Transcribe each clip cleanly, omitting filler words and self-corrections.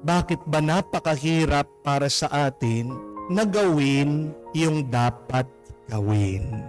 bakit ba napakahirap para sa atin na gawin yung dapat gawin?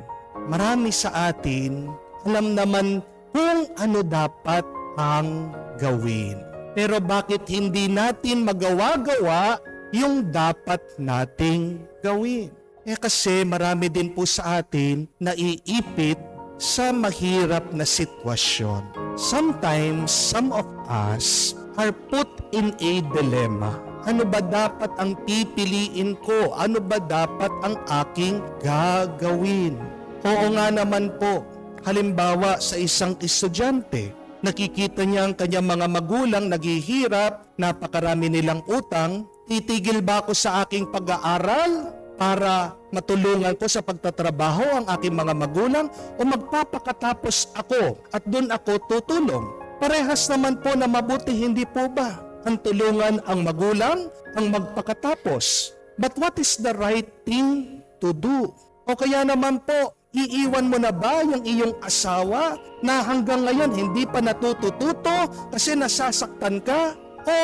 Marami sa atin alam naman kung ano dapat ang gawin. Pero bakit hindi natin magawa-gawa yung dapat nating gawin? Kasi marami din po sa atin na iipit sa mahirap na sitwasyon. Sometimes, some of us are put in a dilemma. Ano ba dapat ang pipiliin ko? Ano ba dapat ang aking gagawin? Oo nga naman po. Halimbawa sa isang estudyante, nakikita niya ang kanyang mga magulang naghihirap, napakarami nilang utang, titigil ba ako sa aking pag-aaral para matulungan ko sa pagtatrabaho ang aking mga magulang o magpapakatapos ako at doon ako tutulong? Parehas naman po na mabuti, hindi po ba? Ang tulungan ang magulang, ang magpakatapos. But what is the right thing to do? O kaya naman po, iiwan mo na ba yung iyong asawa na hanggang ngayon hindi pa natutututo kasi nasasaktan ka? O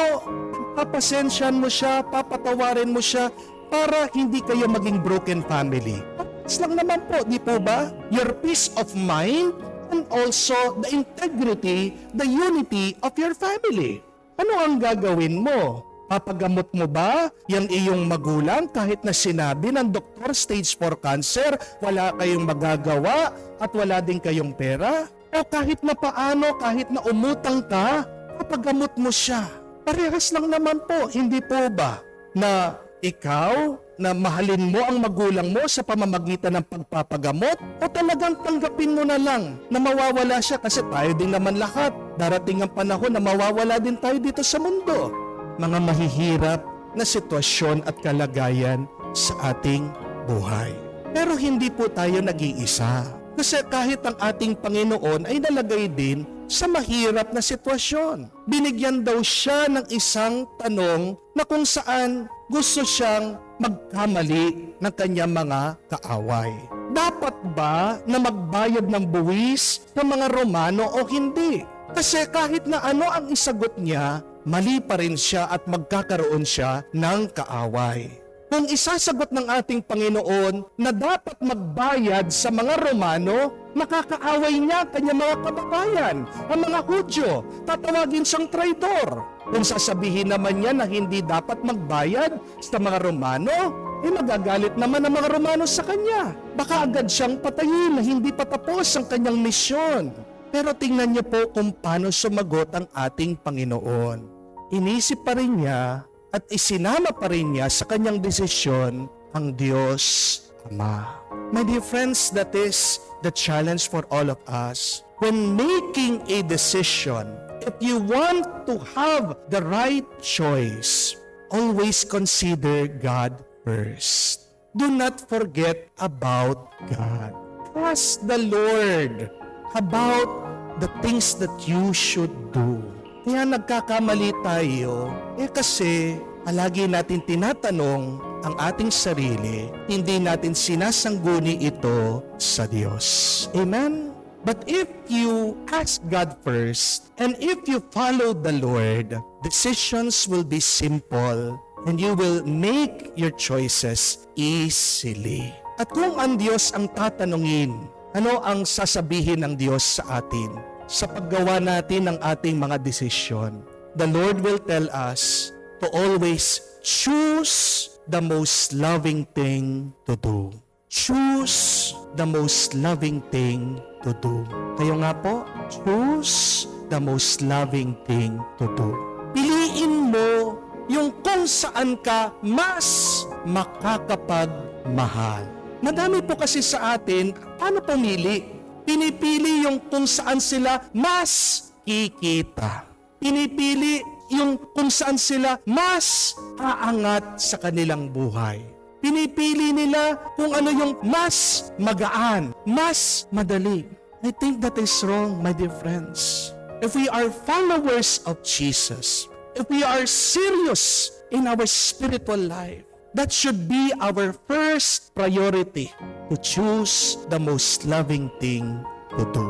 papasensyan mo siya, papatawarin mo siya para hindi kayo maging broken family? It's lang naman po, di po ba? Your peace of mind and also the integrity, the unity of your family. Ano ang gagawin mo? Papagamot mo ba yung iyong magulang kahit na sinabi ng doktor stage 4 cancer, wala kayong magagawa at wala din kayong pera? O kahit na paano, kahit na umutang ka, papagamot mo siya. Parehas lang naman po, hindi po ba? Na ikaw, na mahalin mo ang magulang mo sa pamamagitan ng pagpapagamot o talagang tanggapin mo na lang na mawawala siya kasi tayo din naman lahat. Darating ang panahon na mawawala din tayo dito sa mundo. Mga mahihirap na sitwasyon at kalagayan sa ating buhay. Pero hindi po tayo nag-iisa. Kasi kahit ang ating Panginoon ay nalagay din sa mahirap na sitwasyon. Binigyan daw siya ng isang tanong na kung saan gusto siyang magkamali ng kanyang mga kaaway. Dapat ba na magbayad ng buwis sa mga Romano o hindi? Kasi kahit na ano ang isagot niya, mali pa rin siya at magkakaroon siya ng kaaway. Kung isasagot ng ating Panginoon na dapat magbayad sa mga Romano, makakaaway niya kanyang mga kababayan, ang mga Hudyo, tatawagin siyang traitor. Kung sasabihin naman niya na hindi dapat magbayad sa mga Romano, magagalit naman ang mga Romano sa kanya. Baka agad siyang patayin na hindi pa tapos ang kanyang misyon. Pero tingnan niyo po kung paano sumagot ang ating Panginoon. Inisip pa rin niya at isinama pa rin niya sa kanyang desisyon ang Diyos Ama. My dear friends, that is the challenge for all of us. When making a decision, if you want to have the right choice, always consider God first. Do not forget about God. Ask the Lord about the things that you should do. Kaya nagkakamali tayo, kasi palagi natin tinatanong ang ating sarili, hindi natin sinasangguni ito sa Diyos. Amen? But if you ask God first, and if you follow the Lord, decisions will be simple, and you will make your choices easily. At kung ang Diyos ang tatanungin, ano ang sasabihin ng Diyos sa atin? Sa paggawa natin ng ating mga desisyon, the Lord will tell us to always choose the most loving thing to do. Choose the most loving thing to do. Kayo nga po, choose the most loving thing to do. Piliin mo yung kung saan ka mas makakapagmahal. Madami po kasi sa atin, paano pumili? Pinipili yung kung saan sila mas kikita. Pinipili yung kung saan sila mas aangat sa kanilang buhay. Pinipili nila kung ano yung mas magaan, mas madali. I think that is wrong, my dear friends. If we are followers of Jesus, if we are serious in our spiritual life, that should be our first priority, to choose the most loving thing to do.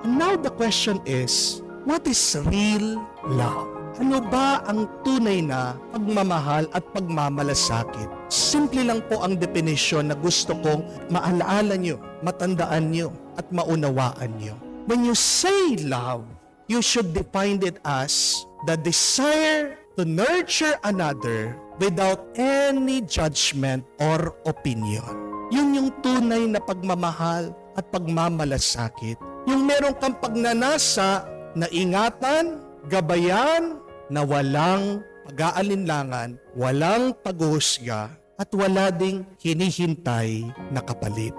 And now the question is, what is real love? Ano ba ang tunay na pagmamahal at pagmamalasakit? Simple lang po ang definisyon na gusto kong maalaala nyo, matandaan nyo, at maunawaan nyo. When you say love, you should define it as the desire to nurture another without any judgment or opinion. Yun yung tunay na pagmamahal at pagmamalasakit. Yung meron kang pagnanasa na ingatan, gabayan, na walang pag-aalinlangan, walang paghuhusga, at wala ding hinihintay na kapalit.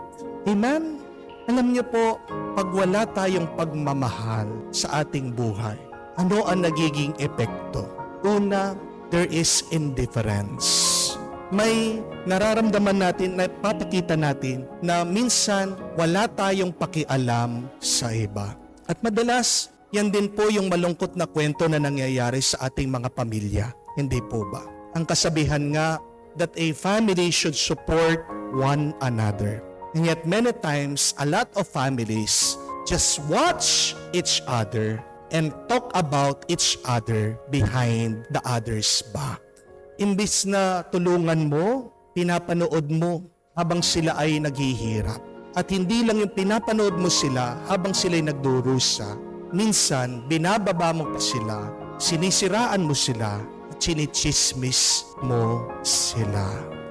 Amen? Alam niyo po, pag wala tayong pagmamahal sa ating buhay, ano ang nagiging epekto? Una, there is indifference. May nararamdaman natin, na papakita natin na minsan wala tayong pakialam sa iba. At madalas, yan din po yung malungkot na kwento na nangyayari sa ating mga pamilya. Hindi po ba? Ang kasabihan nga that a family should support one another. And yet many times, a lot of families just watch each other and talk about each other behind the other's back. Imbis na tulungan mo, pinapanood mo habang sila ay naghihirap. At hindi lang yung pinapanood mo sila habang sila'y nagdurusa. Minsan, binababa mo pa sila, sinisiraan mo sila, at chinichismis mo sila.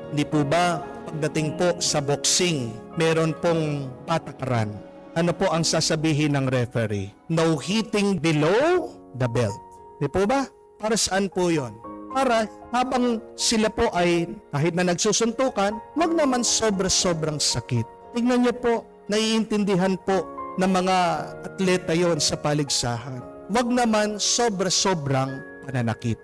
Hindi po ba, pagdating po sa boxing, meron pong patakaran. Ano po ang sasabihin ng referee? No hitting below the belt. Hindi po ba? Para saan po yon? Para habang sila po ay kahit na nagsusuntukan, wag naman sobra-sobrang sakit. Tingnan niyo po, naiintindihan po ng mga atleta yon sa paligsahan. Wag naman sobra-sobrang pananakit.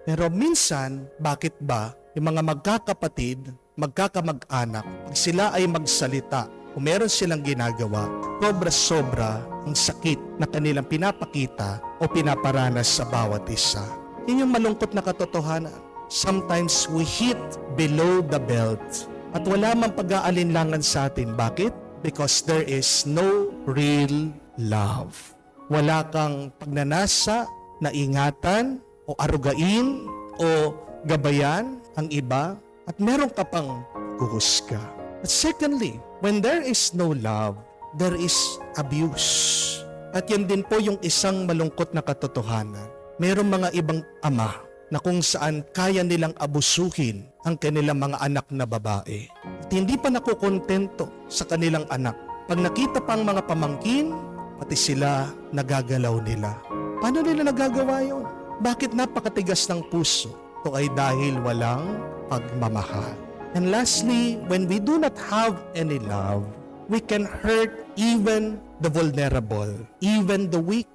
Pero minsan, bakit ba yung mga magkakapatid, magkakamag-anak, pag sila ay magsalita, kung meron silang ginagawa, sobra-sobra ang sakit na kanilang pinapakita o pinaparanas sa bawat isa. Yun yung malungkot na katotohanan. Sometimes we hit below the belt at wala mang pag-aalinlangan sa atin. Bakit? Because there is no real love. Wala kang pagnanasa na ingatan o arugain o gabayan ang iba at meron ka pang huhusga. At secondly, when there is no love, there is abuse. At yan din po yung isang malungkot na katotohanan. Merong mga ibang ama na kung saan kaya nilang abusuhin ang kanilang mga anak na babae. At hindi pa nakukontento sa kanilang anak. Pag nakita pang mga pamangkin, pati sila nagagalaw nila. Paano nila nagagawa yun? Bakit napakatigas ng puso? Ito ay dahil walang pagmamahal. And lastly, when we do not have any love, we can hurt even the vulnerable, even the weak.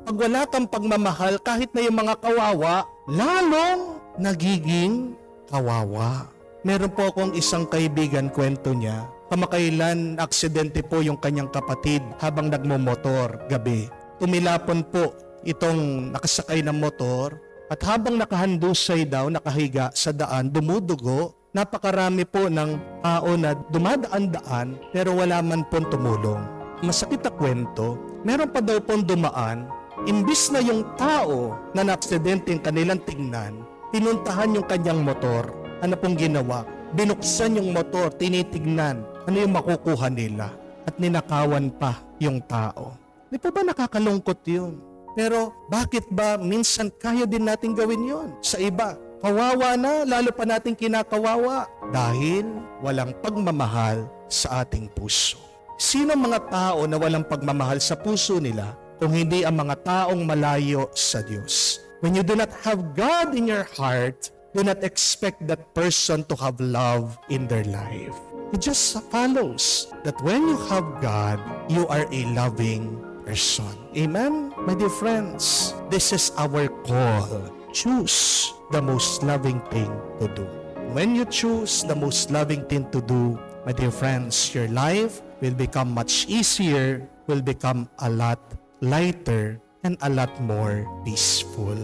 Pag wala kang pagmamahal, kahit na yung mga kawawa, lalong nagiging kawawa. Meron po akong isang kaibigan, kwento niya, kamakailan aksidente po yung kanyang kapatid habang nagmomotor gabi. Tumilapon po itong nakasakay ng motor at habang nakahandusay daw, nakahiga sa daan, dumudugo. Napakarami po ng tao na dumadaan-daan pero wala man pong tumulong. Masakit na kwento, meron pa daw pong dumaan. Imbis na yung tao na na-aksidente yung kanilang tingnan, pinuntahan yung kanyang motor. Ano pong ginawa? Binuksan yung motor, tinitignan. Ano yung makukuha nila? At ninakawan pa yung tao. Di pa ba nakakalungkot yun? Pero bakit ba minsan kaya din natin gawin yun sa iba? Kawawa na, lalo pa natin kinakawawa. Dahil walang pagmamahal sa ating puso. Sino mga tao na walang pagmamahal sa puso nila? Kung hindi ang mga taong malayo sa Diyos. When you do not have God in your heart, do not expect that person to have love in their life. It just follows that when you have God, you are a loving person. Amen? My dear friends, this is our call. Choose the most loving thing to do. When you choose the most loving thing to do, my dear friends, your life will become much easier, will become a lot lighter, and a lot more peaceful.